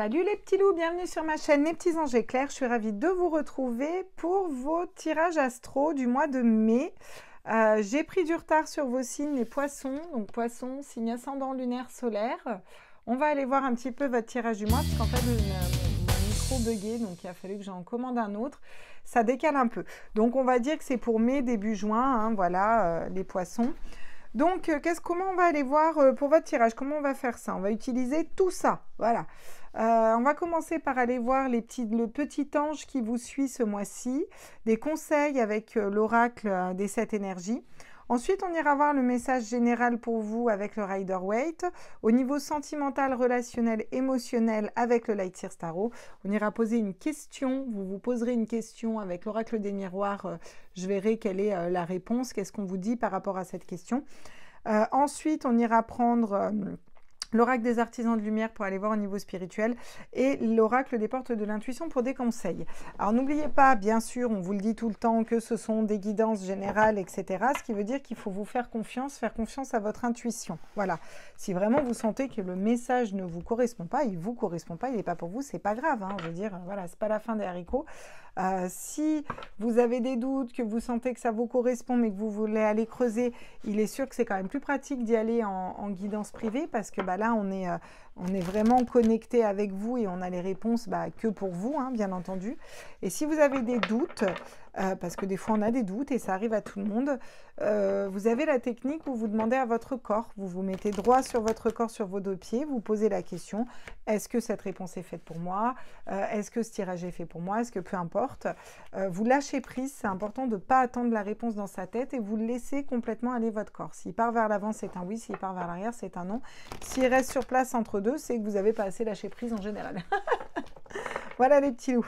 Salut les petits loups, bienvenue sur ma chaîne Les Petits Anges Éclairs. Je suis ravie de vous retrouver pour vos tirages astro du mois de mai. J'ai pris du retard sur vos signes, les poissons. Donc poissons, signe ascendant lunaire solaire. On va aller voir un petit peu votre tirage du mois parce qu'en fait mon micro bugué, donc il a fallu que j'en commande un autre. Ça décale un peu. Donc on va dire que c'est pour mai, début juin, hein, voilà les poissons. Donc, comment on va aller voir pour votre tirage? Comment on va faire ça? On va utiliser tout ça, voilà. On va commencer par aller voir le petit ange qui vous suit ce mois-ci, des conseils avec l'oracle des 7 énergies. Ensuite, on ira voir le message général pour vous avec le Rider-Waite. Au niveau sentimental, relationnel, émotionnel avec le Light-Seer Tarot. On ira poser une question. Vous vous poserez une question avec l'oracle des miroirs. Je verrai quelle est la réponse. Qu'est-ce qu'on vous dit par rapport à cette question. Ensuite, on ira prendre l'oracle des artisans de lumière pour aller voir au niveau spirituel et l'oracle des portes de l'intuition pour des conseils. Alors n'oubliez pas, bien sûr, on vous le dit tout le temps, que ce sont des guidances générales, etc. Ce qui veut dire qu'il faut vous faire confiance à votre intuition. Voilà. Si vraiment vous sentez que le message ne vous correspond pas, il ne vous correspond pas, il n'est pas pour vous, c'est pas grave. Hein, je veux dire, voilà, c'est pas la fin des haricots. Si vous avez des doutes, que vous sentez que ça vous correspond, mais que vous voulez aller creuser, il est sûr que c'est quand même plus pratique d'y aller en guidance privée parce que là, on est vraiment connecté avec vous et on a les réponses que pour vous, hein, bien entendu. Et si vous avez des doutes, parce que des fois on a des doutes et ça arrive à tout le monde, vous avez la technique où vous demandez à votre corps, vous vous mettez droit sur votre corps, sur vos deux pieds, vous posez la question, est-ce que cette réponse est faite pour moi? Est-ce que ce tirage est fait pour moi? Est-ce que peu importe, vous lâchez prise, c'est important de ne pas attendre la réponse dans sa tête et vous laissez complètement aller votre corps. S'il part vers l'avant, c'est un oui, s'il part vers l'arrière, c'est un non. S'il reste sur place entre deux, c'est que vous n'avez pas assez lâché prise en général. Voilà les petits loups.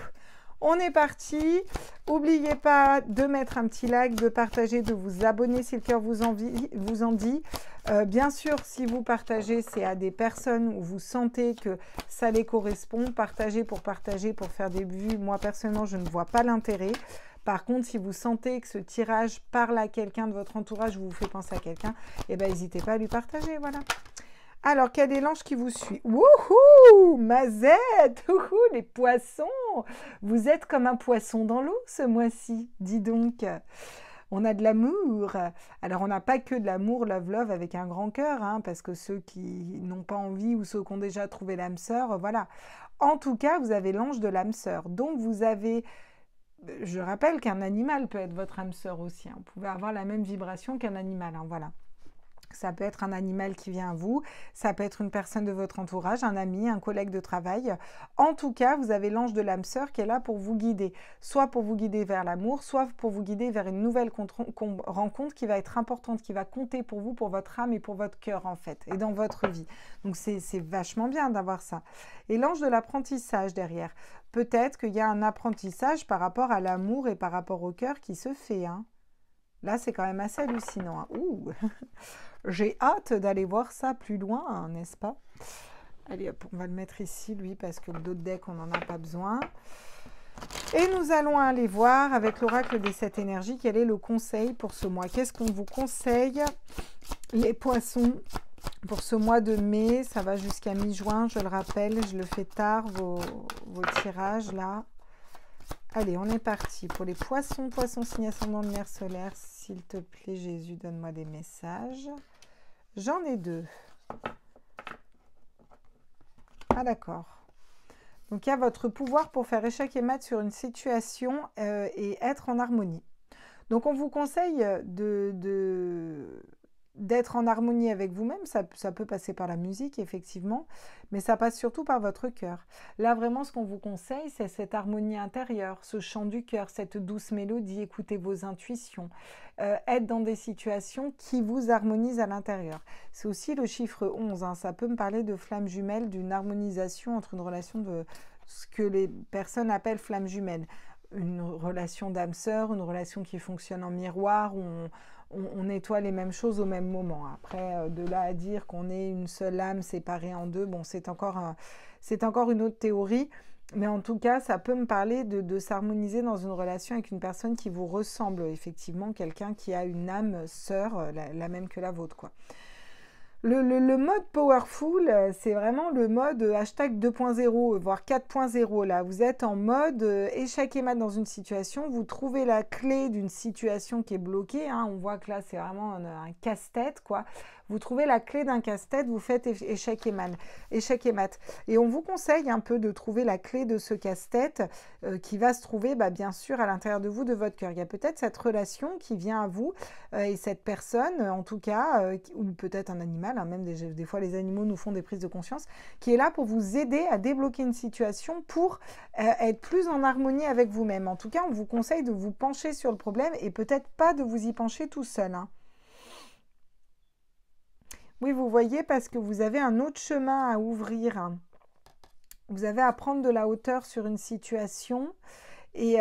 On est parti. N'oubliez pas de mettre un petit like, de partager, de vous abonner si le cœur vous en dit. Bien sûr, si vous partagez, c'est à des personnes où vous sentez que ça les correspond. Partagez pour faire des vues. Moi, personnellement, je ne vois pas l'intérêt. Par contre, si vous sentez que ce tirage parle à quelqu'un de votre entourage, vous fait penser à quelqu'un, eh bien, n'hésitez pas à lui partager, voilà. Alors, quel est l'ange qui vous suit? Wouhou! Mazette! Wouhou! Les poissons! Vous êtes comme un poisson dans l'eau ce mois-ci, dis donc. On a de l'amour. Alors, on n'a pas que de l'amour, love avec un grand cœur, hein, parce que ceux qui n'ont pas envie ou ceux qui ont déjà trouvé l'âme sœur, voilà. En tout cas, vous avez l'ange de l'âme sœur. Donc, vous avez... Je rappelle qu'un animal peut être votre âme sœur aussi. Hein. Vous pouvez avoir la même vibration qu'un animal, hein, voilà. Ça peut être un animal qui vient à vous, ça peut être une personne de votre entourage, un ami, un collègue de travail. En tout cas, vous avez l'ange de l'âme sœur qui est là pour vous guider, soit pour vous guider vers l'amour, soit pour vous guider vers une nouvelle rencontre qui va être importante, qui va compter pour vous, pour votre âme et pour votre cœur en fait, et dans votre vie. Donc c'est vachement bien d'avoir ça. Et l'ange de l'apprentissage derrière. Peut-être qu'il y a un apprentissage par rapport à l'amour et par rapport au cœur qui se fait, hein. Là, c'est quand même assez hallucinant. Hein. Ouh. J'ai hâte d'aller voir ça plus loin, hein, n'est-ce pas? Allez, hop, on va le mettre ici, lui, parce que le dos de deck, on n'en a pas besoin. Et nous allons aller voir avec l'oracle des 7 énergies, quel est le conseil pour ce mois. Qu'est-ce qu'on vous conseille, les poissons, pour ce mois de mai? Ça va jusqu'à mi-juin, je le rappelle, je le fais tard, vos tirages, là. Allez, on est parti. Pour les poissons, signe ascendant de lumière solaire, s'il te plaît, Jésus, donne-moi des messages. J'en ai 2. Ah, d'accord. Donc, il y a votre pouvoir pour faire échec et mat sur une situation et être en harmonie. Donc, on vous conseille d'être en harmonie avec vous-même, ça peut passer par la musique, effectivement, mais ça passe surtout par votre cœur. Là, vraiment, ce qu'on vous conseille, c'est cette harmonie intérieure, ce chant du cœur, cette douce mélodie, écoutez vos intuitions, être dans des situations qui vous harmonisent à l'intérieur. C'est aussi le chiffre 11, hein, ça peut me parler de flamme jumelle, d'une harmonisation entre une relation de ce que les personnes appellent flamme jumelle. Une relation d'âme sœur, une relation qui fonctionne en miroir, où on nettoie les mêmes choses au même moment. Après, de là à dire qu'on est une seule âme séparée en deux, bon, c'est encore une autre théorie, mais en tout cas, ça peut me parler de s'harmoniser dans une relation avec une personne qui vous ressemble, effectivement, quelqu'un qui a une âme sœur, la même que la vôtre, quoi. Le mode powerful, c'est vraiment le mode hashtag 2.0, voire 4.0. Là, vous êtes en mode échec et mat dans une situation. Vous trouvez la clé d'une situation qui est bloquée. Hein. On voit que là, c'est vraiment un casse-tête, quoi. Vous trouvez la clé d'un casse-tête, vous faites échec et mat. Et on vous conseille un peu de trouver la clé de ce casse-tête qui va se trouver, bien sûr, à l'intérieur de vous, de votre cœur. Il y a peut-être cette relation qui vient à vous et cette personne, en tout cas, ou peut-être un animal, hein, même des fois les animaux nous font des prises de conscience, qui est là pour vous aider à débloquer une situation pour être plus en harmonie avec vous-même. En tout cas, on vous conseille de vous pencher sur le problème et peut-être pas de vous y pencher tout seul. Hein. Oui, vous voyez, parce que vous avez un autre chemin à ouvrir. Vous avez à prendre de la hauteur sur une situation et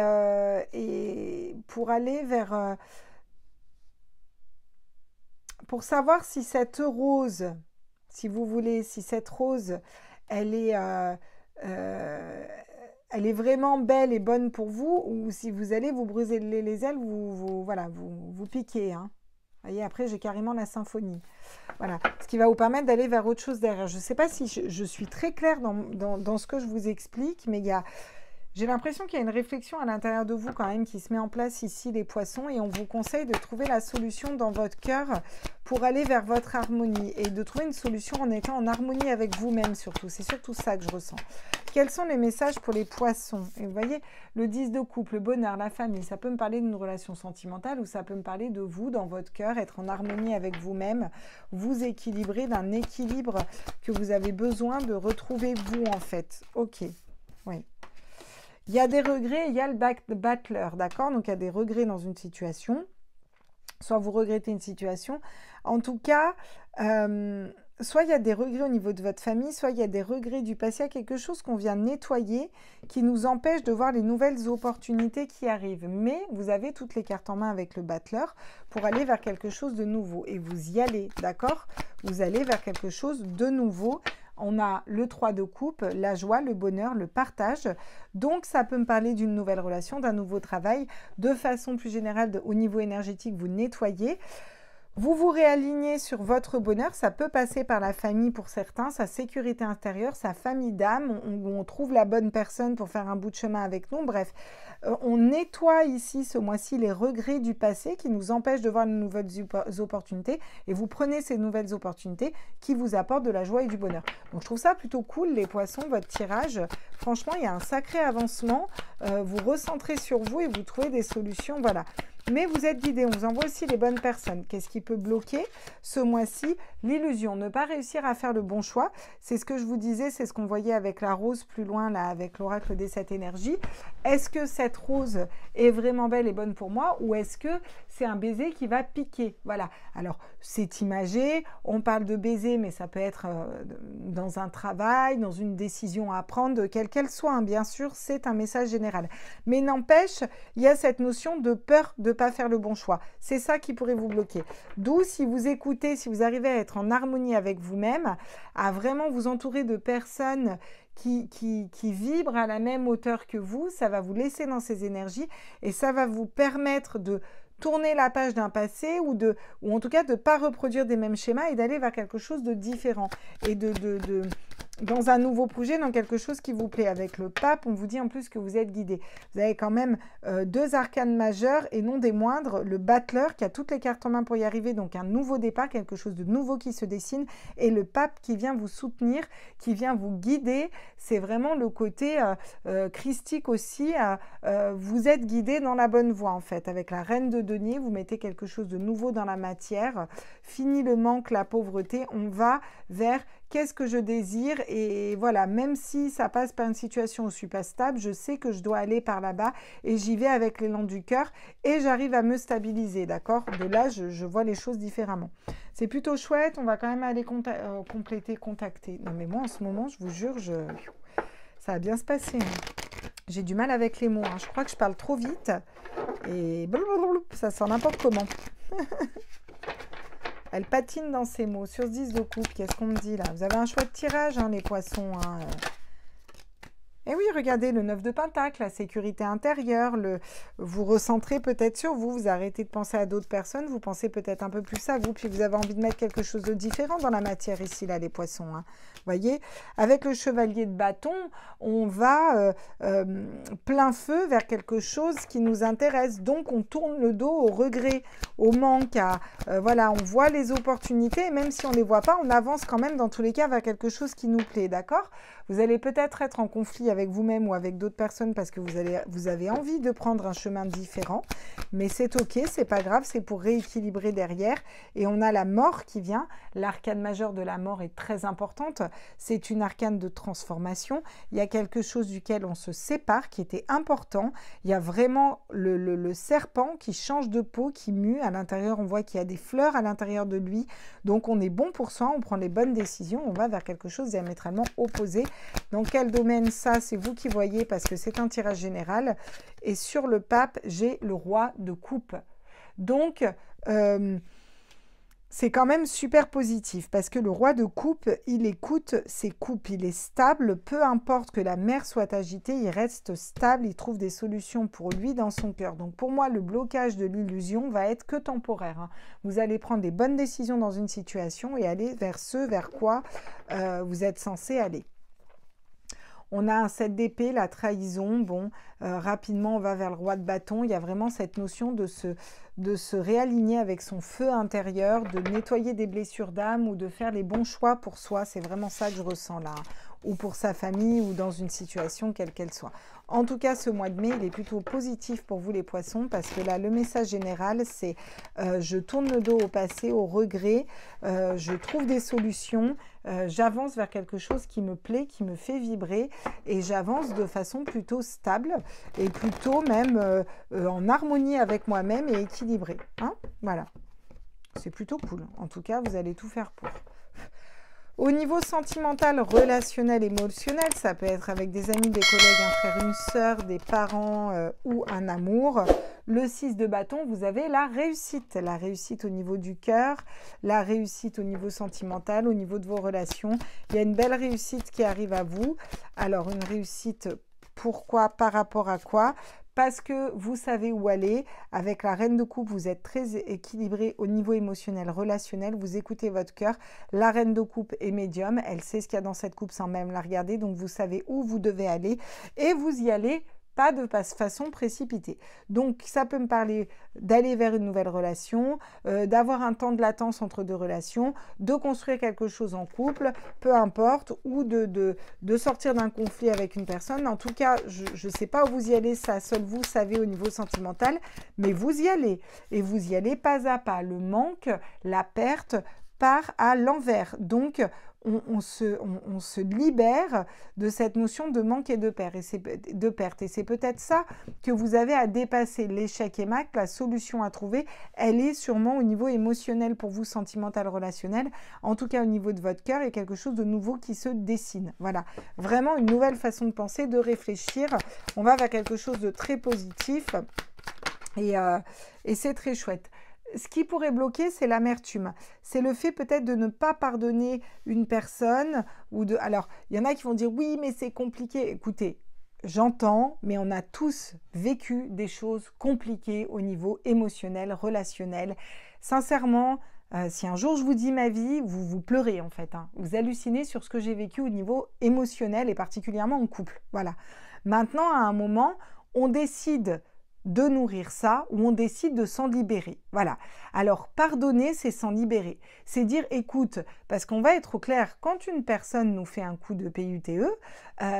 pour aller vers... pour savoir si cette rose, si vous voulez, si cette rose, elle est vraiment belle et bonne pour vous, ou si vous allez vous brûler les ailes, vous piquer. Hein. Vous voyez, après, j'ai carrément la symphonie. Voilà, ce qui va vous permettre d'aller vers autre chose derrière. Je ne sais pas si je suis très claire dans ce que je vous explique, mais j'ai l'impression qu'il y a une réflexion à l'intérieur de vous quand même qui se met en place ici, les poissons, et on vous conseille de trouver la solution dans votre cœur pour aller vers votre harmonie et de trouver une solution en étant en harmonie avec vous-même surtout. C'est surtout ça que je ressens. Quels sont les messages pour les poissons? Et vous voyez, le 10 de coupe, le bonheur, la famille, ça peut me parler d'une relation sentimentale ou ça peut me parler de vous dans votre cœur, être en harmonie avec vous-même, vous équilibrer d'un équilibre que vous avez besoin de retrouver vous en fait. Ok, oui. Il y a des regrets, il y a le battleur, d'accord? Donc, il y a des regrets dans une situation. Soit vous regrettez une situation. En tout cas, soit il y a des regrets au niveau de votre famille, soit il y a des regrets du passé. Il y a quelque chose qu'on vient nettoyer qui nous empêche de voir les nouvelles opportunités qui arrivent. Mais vous avez toutes les cartes en main avec le battleur pour aller vers quelque chose de nouveau. Et vous y allez, d'accord? Vous allez vers quelque chose de nouveau. On a le 3 de coupe, la joie, le bonheur, le partage. Donc, ça peut me parler d'une nouvelle relation, d'un nouveau travail. De façon plus générale, au niveau énergétique, vous nettoyez. Vous vous réalignez sur votre bonheur. Ça peut passer par la famille pour certains, sa sécurité intérieure, sa famille d'âme. On trouve la bonne personne pour faire un bout de chemin avec nous. Bref, on nettoie ici, ce mois-ci, les regrets du passé qui nous empêchent de voir de nouvelles opportunités. Et vous prenez ces nouvelles opportunités qui vous apportent de la joie et du bonheur. Donc, je trouve ça plutôt cool, les poissons, votre tirage. Franchement, il y a un sacré avancement. Vous recentrez sur vous et vous trouvez des solutions. Voilà. Mais vous êtes guidé, on vous envoie aussi les bonnes personnes. Qu'est-ce qui peut bloquer ce mois-ci? L'illusion, ne pas réussir à faire le bon choix. C'est ce que je vous disais, c'est ce qu'on voyait avec la rose plus loin, là, avec l'oracle des 7 énergies. Est-ce que cette rose est vraiment belle et bonne pour moi ou est-ce que c'est un baiser qui va piquer? Voilà, alors c'est imagé, on parle de baiser, mais ça peut être dans un travail, dans une décision à prendre, quelle qu'elle soit, hein. Bien sûr, c'est un message général. Mais n'empêche, il y a cette notion de peur de ne pas faire le bon choix. C'est ça qui pourrait vous bloquer. D'où, si vous écoutez, si vous arrivez à être en harmonie avec vous-même, à vraiment vous entourer de personnes qui vibrent à la même hauteur que vous, ça va vous laisser dans ces énergies et ça va vous permettre de tourner la page d'un passé ou en tout cas de ne pas reproduire des mêmes schémas et d'aller vers quelque chose de différent et dans un nouveau projet, dans quelque chose qui vous plaît. Avec le pape, on vous dit en plus que vous êtes guidé. Vous avez quand même 2 arcanes majeures et non des moindres. Le battleur qui a toutes les cartes en main pour y arriver, donc un nouveau départ, quelque chose de nouveau qui se dessine. Et le pape qui vient vous soutenir, qui vient vous guider. C'est vraiment le côté christique aussi. Vous êtes guidé dans la bonne voie en fait. Avec la reine de denier, vous mettez quelque chose de nouveau dans la matière. Fini le manque, la pauvreté. On va vers qu'est-ce que je désire et voilà, même si ça passe par une situation où je ne suis pas stable, je sais que je dois aller par là-bas et j'y vais avec l'élan du cœur et j'arrive à me stabiliser, d'accord? De là, je vois les choses différemment. C'est plutôt chouette, on va quand même aller compléter, contacter. Non mais moi en ce moment, je vous jure, ça va bien se passer. Hein. J'ai du mal avec les mots, hein. Je crois que je parle trop vite et ça sort n'importe comment. Elle patine dans ses mots. Sur ce 10 de coupe, qu'est-ce qu'on me dit là? Vous avez un choix de tirage, hein, les poissons. Hein. Eh oui, oui, regardez le 9 de Pentacle, la sécurité intérieure, vous recentrez peut-être sur vous, vous arrêtez de penser à d'autres personnes, vous pensez peut-être un peu plus à vous, puis vous avez envie de mettre quelque chose de différent dans la matière ici, là, les poissons. Hein. Voyez, avec le chevalier de bâton, on va plein feu vers quelque chose qui nous intéresse. Donc, on tourne le dos au regret, au manque. Voilà, on voit les opportunités et même si on ne les voit pas, on avance quand même dans tous les cas vers quelque chose qui nous plaît, d'accord? Vous allez peut-être être en conflit avec vous-même ou avec d'autres personnes parce que vous avez envie de prendre un chemin différent. Mais c'est OK, c'est pas grave, c'est pour rééquilibrer derrière. Et on a la mort qui vient. L'arcane majeure de la mort est très importante. C'est une arcane de transformation. Il y a quelque chose duquel on se sépare qui était important. Il y a vraiment le serpent qui change de peau, qui mue. À l'intérieur, on voit qu'il y a des fleurs à l'intérieur de lui. Donc, on est bon pour soi, on prend les bonnes décisions, on va vers quelque chose de diamétralement opposé. Dans quel domaine ça, c'est vous qui voyez parce que c'est un tirage général. Et sur le pape, j'ai le roi de coupe. Donc, c'est quand même super positif parce que le roi de coupe, il écoute ses coupes, il est stable, peu importe que la mer soit agitée, il reste stable, il trouve des solutions pour lui dans son cœur. Donc pour moi, le blocage de l'illusion va être que temporaire. Hein. Vous allez prendre des bonnes décisions dans une situation et aller vers ce vers quoi vous êtes censé aller. On a un 7 d'épée, la trahison. Bon, rapidement, on va vers le roi de bâton. Il y a vraiment cette notion de se réaligner avec son feu intérieur, de nettoyer des blessures d'âme ou de faire les bons choix pour soi. C'est vraiment ça que je ressens là. Ou pour sa famille ou dans une situation quelle qu'elle soit. En tout cas, ce mois de mai, il est plutôt positif pour vous les poissons parce que là, le message général, c'est je tourne le dos au passé, au regret, je trouve des solutions, j'avance vers quelque chose qui me plaît, qui me fait vibrer et j'avance de façon plutôt stable et plutôt même en harmonie avec moi-même et équilibrée. Hein, voilà, c'est plutôt cool. En tout cas, vous allez tout faire pour. Au niveau sentimental, relationnel, émotionnel, ça peut être avec des amis, des collègues, un frère, une sœur, des parents ou un amour. Le 6 de bâton, vous avez la réussite au niveau du cœur, la réussite au niveau sentimental, au niveau de vos relations. Il y a une belle réussite qui arrive à vous. Alors, une réussite, pourquoi, par rapport à quoi ? Parce que vous savez où aller. Avec la reine de coupe, vous êtes très équilibré au niveau émotionnel, relationnel. Vous écoutez votre cœur. La reine de coupe est médium. Elle sait ce qu'il y a dans cette coupe sans même la regarder. Donc, vous savez où vous devez aller. Et vous y allez pas de façon précipitée. Donc, ça peut me parler d'aller vers une nouvelle relation, d'avoir un temps de latence entre deux relations, de construire quelque chose en couple, peu importe, ou de sortir d'un conflit avec une personne. En tout cas, je ne sais pas où vous y allez, ça seul vous savez au niveau sentimental, mais vous y allez. Et vous y allez pas à pas. Le manque, la perte part à l'envers. Donc, on se libère de cette notion de manque et de perte. Et c'est peut-être ça que vous avez à dépasser. L'échec et mat, la solution à trouver, elle est sûrement au niveau émotionnel pour vous, sentimental, relationnel. En tout cas, au niveau de votre cœur, il y a quelque chose de nouveau qui se dessine. Voilà, vraiment une nouvelle façon de penser, de réfléchir. On va vers quelque chose de très positif et c'est très chouette. Ce qui pourrait bloquer, c'est l'amertume. C'est le fait peut-être de ne pas pardonner une personne. Alors, il y en a qui vont dire « oui, mais c'est compliqué ». Écoutez, j'entends, mais on a tous vécu des choses compliquées au niveau émotionnel, relationnel. Sincèrement, si un jour je vous dis ma vie, vous pleurez en fait. Hein. Vous hallucinez sur ce que j'ai vécu au niveau émotionnel et particulièrement en couple. Voilà. Maintenant, à un moment, on décide de nourrir ça ou on décide de s'en libérer. Voilà. Alors, pardonner, c'est s'en libérer. C'est dire, écoute, parce qu'on va être au clair, quand une personne nous fait un coup de PUTE,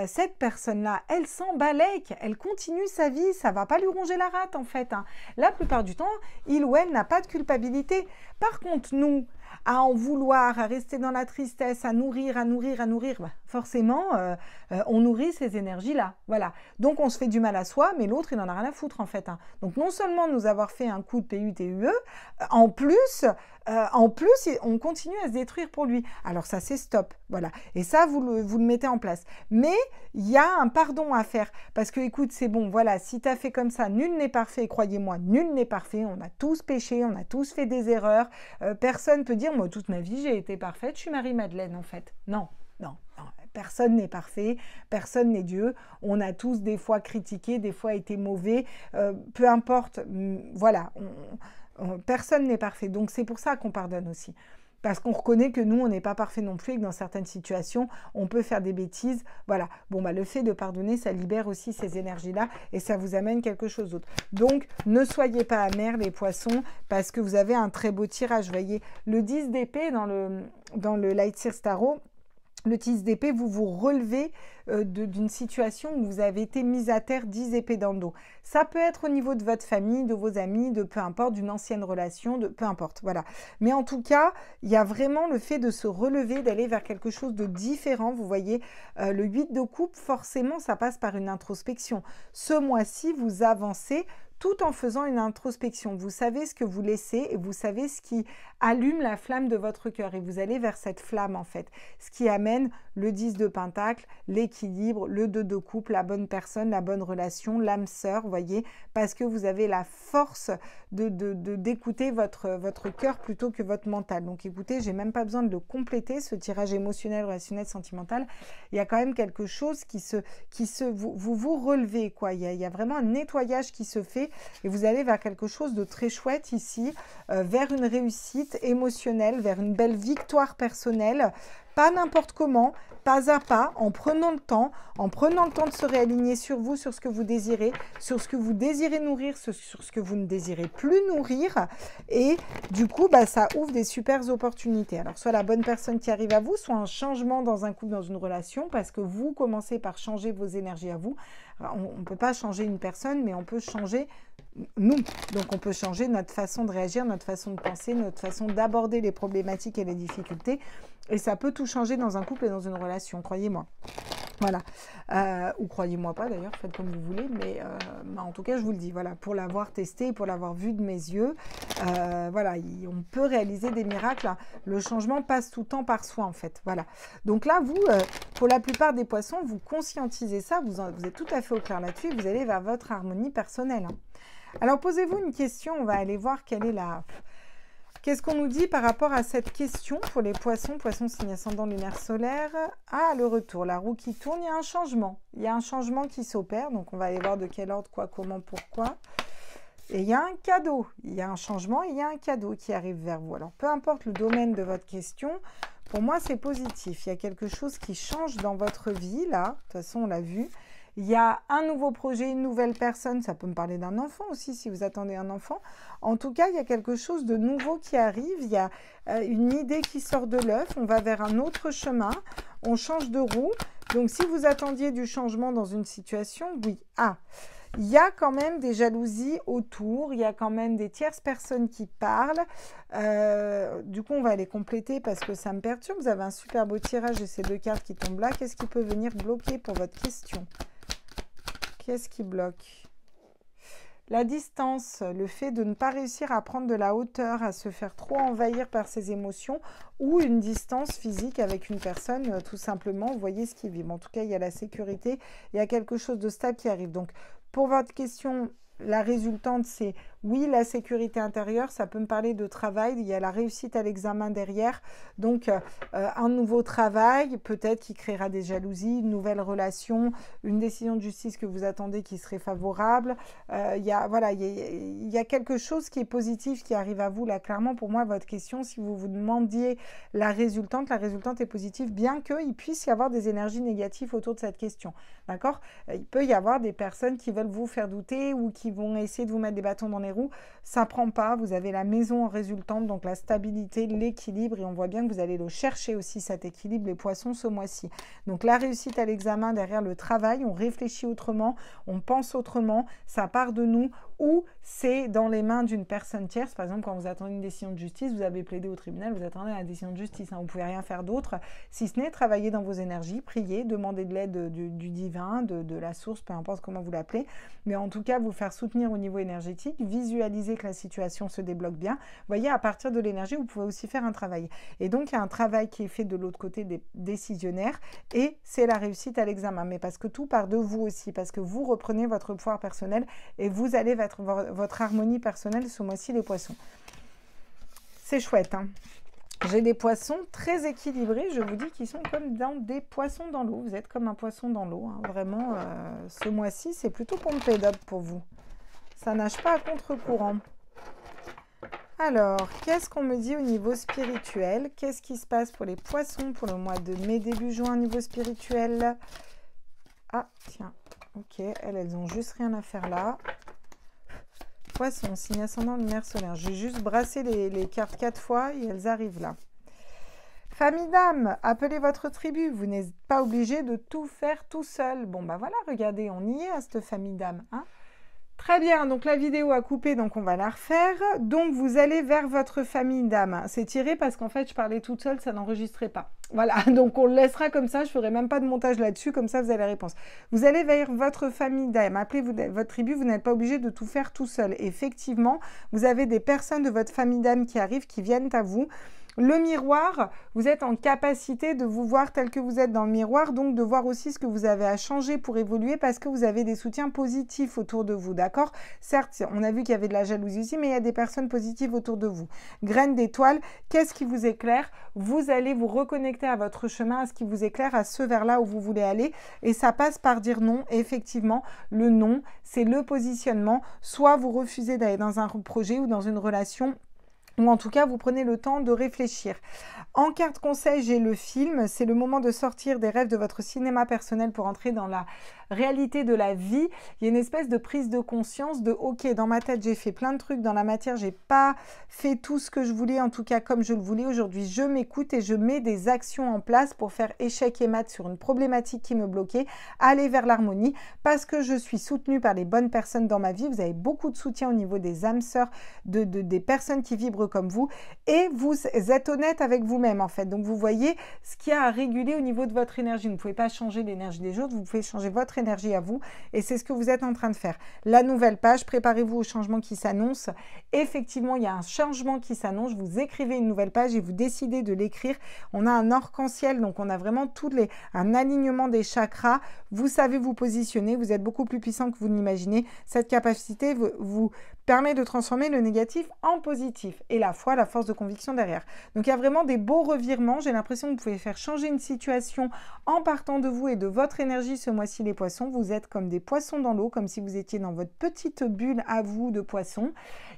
cette personne-là, elle s'en balèque, elle continue sa vie, ça va pas lui ronger la rate en fait. Hein. La plupart du temps, il ou elle n'a pas de culpabilité. Par contre, nous, à en vouloir, à rester dans la tristesse, à nourrir, bah, forcément, on nourrit ces énergies-là. Voilà. Donc, on se fait du mal à soi, mais l'autre, il n'en a rien à foutre, en fait. Hein. Donc, non seulement nous avoir fait un coup de PUTUE, en plus, on continue à se détruire pour lui. Alors, ça, c'est stop. Voilà. Et ça, vous le mettez en place. Mais, il y a un pardon à faire. Parce que, écoute, c'est bon, voilà, si tu as fait comme ça, nul n'est parfait. Croyez-moi, nul n'est parfait. On a tous péché, on a tous fait des erreurs. Personne ne peut dire, moi, toute ma vie, j'ai été parfaite. Je suis Marie-Madeleine, en fait. Non, non, non. personne n'est parfait, personne n'est Dieu. On a tous des fois critiqué, des fois été mauvais. Peu importe, voilà, personne n'est parfait. Donc c'est pour ça qu'on pardonne aussi. Parce qu'on reconnaît que nous, on n'est pas parfait non plus et que dans certaines situations, on peut faire des bêtises. Voilà. Bon, bah, le fait de pardonner, ça libère aussi ces énergies-là et ça vous amène quelque chose d'autre. Donc, ne soyez pas amers, les poissons, parce que vous avez un très beau tirage. Vous voyez, le 10 d'épée dans le Light Sears Tarot, le 10 d'épée, vous vous relevez d'une situation où vous avez été mis à terre 10 épées dans le dos. Ça peut être au niveau de votre famille, de vos amis, de peu importe, d'une ancienne relation, de peu importe, voilà. Mais en tout cas, il y a vraiment le fait de se relever, d'aller vers quelque chose de différent. Vous voyez, le 8 de coupe, forcément, ça passe par une introspection. Ce mois-ci, vous avancez tout en faisant une introspection. Vous savez ce que vous laissez et vous savez ce qui allume la flamme de votre cœur et vous allez vers cette flamme en fait. Ce qui amène le 10 de pentacle, l'équilibre, le 2 de coupe, la bonne personne, la bonne relation, l'âme sœur, vous voyez, parce que vous avez la force d'écouter votre cœur plutôt que votre mental. Donc écoutez, j'ai même pas besoin de le compléter, ce tirage émotionnel, relationnel, sentimental. Il y a quand même quelque chose vous relevez quoi. Il y a vraiment un nettoyage qui se fait et vous allez vers quelque chose de très chouette ici, vers une réussite émotionnelle, vers une belle victoire personnelle, pas n'importe comment, pas à pas, en prenant le temps de se réaligner sur vous, sur ce que vous désirez, sur ce que vous désirez nourrir, sur ce que vous ne désirez plus nourrir. Et du coup, bah, ça ouvre des super opportunités. Alors, soit la bonne personne qui arrive à vous, soit un changement dans un couple, dans une relation, parce que vous commencez par changer vos énergies à vous. Alors, on ne peut pas changer une personne, mais on peut changer nous. Donc, on peut changer notre façon de réagir, notre façon de penser, notre façon d'aborder les problématiques et les difficultés. Et ça peut tout changer dans un couple et dans une relation, croyez-moi. Voilà. Ou croyez-moi pas d'ailleurs, faites comme vous voulez, mais en tout cas, je vous le dis, voilà, pour l'avoir testé, pour l'avoir vu de mes yeux, voilà, on peut réaliser des miracles. Hein. Le changement passe tout le temps par soi, en fait. Voilà. Donc là, vous, pour la plupart des poissons, vous conscientisez ça, vous êtes tout à fait au clair là-dessus, et vous allez vers votre harmonie personnelle. Hein. Alors, posez-vous une question, on va aller voir quelle est la... Qu'est-ce qu'on nous dit par rapport à cette question pour les poissons, poissons signe ascendant lunaire solaire? Ah, le retour, la roue qui tourne, il y a un changement. Il y a un changement qui s'opère, donc on va aller voir de quel ordre, quoi, comment, pourquoi. Et il y a un cadeau, il y a un changement, il y a un cadeau qui arrive vers vous. Alors, peu importe le domaine de votre question, pour moi, c'est positif. Il y a quelque chose qui change dans votre vie, là. De toute façon, on l'a vu. Il y a un nouveau projet, une nouvelle personne. Ça peut me parler d'un enfant aussi, si vous attendez un enfant. En tout cas, il y a quelque chose de nouveau qui arrive. Il y a une idée qui sort de l'œuf. On va vers un autre chemin. On change de roue. Donc, si vous attendiez du changement dans une situation, oui. Ah, il y a quand même des jalousies autour. Il y a quand même des tierces personnes qui parlent. Du coup, on va les compléter parce que ça me perturbe. Vous avez un super beau tirage et ces deux cartes qui tombent là. Qu'est-ce qui peut venir bloquer pour votre question ? Qu'est-ce qui bloque? La distance, le fait de ne pas réussir à prendre de la hauteur, à se faire trop envahir par ses émotions ou une distance physique avec une personne, tout simplement, vous voyez ce qui vit. En tout cas, il y a la sécurité, il y a quelque chose de stable qui arrive. Donc, pour votre question, la résultante, c'est oui, la sécurité intérieure, ça peut me parler de travail, il y a la réussite à l'examen derrière, donc un nouveau travail, peut-être qui créera des jalousies, une nouvelle relation, une décision de justice que vous attendez qui serait favorable, il y a quelque chose qui est positif qui arrive à vous, là, clairement, pour moi, votre question, si vous vous demandiez la résultante est positive, bien qu'il puisse y avoir des énergies négatives autour de cette question, d'accord? Il peut y avoir des personnes qui veulent vous faire douter ou qui vont essayer de vous mettre des bâtons dans les roues, ça prend pas, vous avez la maison en résultante, donc la stabilité, l'équilibre, et on voit bien que vous allez le chercher aussi, cet équilibre, les poissons, ce mois-ci. Donc la réussite à l'examen, derrière le travail, on réfléchit autrement, on pense autrement, ça part de nous, ou c'est dans les mains d'une personne tierce. Par exemple, quand vous attendez une décision de justice, vous avez plaidé au tribunal, vous attendez la décision de justice, hein, vous ne pouvez rien faire d'autre, si ce n'est travailler dans vos énergies, prier, demander de l'aide du divin, de la source, peu importe comment vous l'appelez, mais en tout cas, vous faire soutenir au niveau énergétique, visualiser que la situation se débloque bien. Vous voyez, à partir de l'énergie, vous pouvez aussi faire un travail. Et donc, il y a un travail qui est fait de l'autre côté des décisionnaires et c'est la réussite à l'examen. Mais parce que tout part de vous aussi, parce que vous reprenez votre pouvoir personnel et vous allez vers votre harmonie personnelle ce mois-ci, les poissons. C'est chouette, hein. J'ai des poissons très équilibrés, je vous dis qu'ils sont comme dans des poissons dans l'eau. Vous êtes comme un poisson dans l'eau, hein. Vraiment, ce mois-ci, c'est plutôt pompé d'up pour vous. Ça nage pas à contre-courant. Alors, qu'est-ce qu'on me dit au niveau spirituel? Qu'est-ce qui se passe pour les poissons pour le mois de mai, début juin, niveau spirituel? Ah, tiens, ok, elles ont juste rien à faire là. Poisson, signe ascendant, lumière solaire. J'ai juste brassé les cartes 4 fois et elles arrivent là. Famille d'âme, appelez votre tribu. Vous n'êtes pas obligé de tout faire tout seul. Bon, bah voilà, regardez, on y est à cette famille d'âme, hein. Très bien, donc la vidéo a coupé, donc on va la refaire. Donc vous allez vers votre famille d'âme. C'est tiré parce qu'en fait, je parlais toute seule, ça n'enregistrait pas. Voilà, donc on le laissera comme ça, je ne ferai même pas de montage là-dessus, comme ça vous avez la réponse. Vous allez vers votre famille d'âme, appelez votre tribu, vous n'êtes pas obligé de tout faire tout seul. Effectivement, vous avez des personnes de votre famille d'âme qui arrivent, qui viennent à vous. Le miroir, vous êtes en capacité de vous voir tel que vous êtes dans le miroir, donc de voir aussi ce que vous avez à changer pour évoluer parce que vous avez des soutiens positifs autour de vous, d'accord? Certes, on a vu qu'il y avait de la jalousie aussi, mais il y a des personnes positives autour de vous. Graine d'étoile, qu'est-ce qui vous éclaire? Vous allez vous reconnecter à votre chemin, à ce qui vous éclaire, à ce vers là où vous voulez aller, et ça passe par dire non. Et effectivement, le non, c'est le positionnement. Soit vous refusez d'aller dans un projet ou dans une relation, ou en tout cas, vous prenez le temps de réfléchir. En carte conseil, j'ai le film. C'est le moment de sortir des rêves de votre cinéma personnel pour entrer dans la réalité de la vie. Il y a une espèce de prise de conscience de « Ok, dans ma tête, j'ai fait plein de trucs. Dans la matière, j'ai pas fait tout ce que je voulais, en tout cas comme je le voulais. Aujourd'hui, je m'écoute et je mets des actions en place pour faire échec et mat sur une problématique qui me bloquait, aller vers l'harmonie parce que je suis soutenue par les bonnes personnes dans ma vie. Vous avez beaucoup de soutien au niveau des âmes sœurs, des personnes qui vibrent comme vous et vous êtes honnête avec vous-même en fait. Donc vous voyez ce qu'il y a à réguler au niveau de votre énergie. Vous ne pouvez pas changer l'énergie des autres, vous pouvez changer votre énergie à vous et c'est ce que vous êtes en train de faire. La nouvelle page, préparez-vous au changement qui s'annonce. Effectivement, il y a un changement qui s'annonce. Vous écrivez une nouvelle page et vous décidez de l'écrire. On a un arc-en-ciel, donc on a vraiment un alignement des chakras. Vous savez vous positionner, vous êtes beaucoup plus puissant que vous n'imaginez. Cette capacité vous permet de transformer le négatif en positif et la foi, la force de conviction derrière. Donc il y a vraiment des beaux revirements. J'ai l'impression que vous pouvez faire changer une situation en partant de vous et de votre énergie ce mois-ci les poissons. Vous êtes comme des poissons dans l'eau, comme si vous étiez dans votre petite bulle à vous de poissons.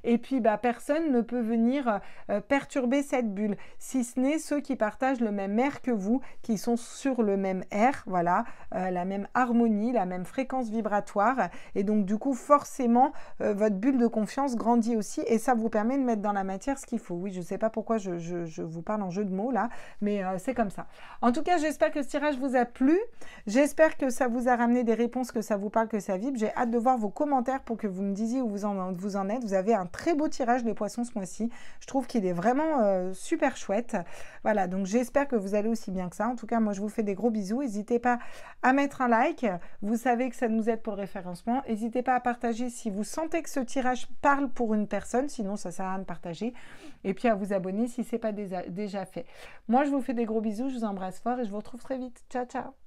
Et puis personne ne peut venir perturber cette bulle, si ce n'est ceux qui partagent le même air que vous, qui sont sur le même air, voilà, la même harmonie, la même fréquence vibratoire. Et donc du coup forcément votre bulle de confiance grandit aussi et ça vous permet de mettre dans la matière ce qu'il faut. Oui, je ne sais pas pourquoi je vous parle en jeu de mots là, mais c'est comme ça. En tout cas, j'espère que ce tirage vous a plu. J'espère que ça vous a ramené des réponses, que ça vous parle, que ça vibre. J'ai hâte de voir vos commentaires pour que vous me disiez où vous en êtes. Vous avez un très beau tirage les poissons ce mois-ci. Je trouve qu'il est vraiment super chouette. Voilà, donc j'espère que vous allez aussi bien que ça. En tout cas, moi, je vous fais des gros bisous. N'hésitez pas à mettre un like. Vous savez que ça nous aide pour le référencement. N'hésitez pas à partager si vous sentez que ce tirage parle pour une personne. Sinon, ça ne sert à rien de partager. Et puis à vous abonner si ce n'est pas déjà fait. Moi, je vous fais des gros bisous. Je vous embrasse fort et je vous retrouve très vite. Ciao, ciao.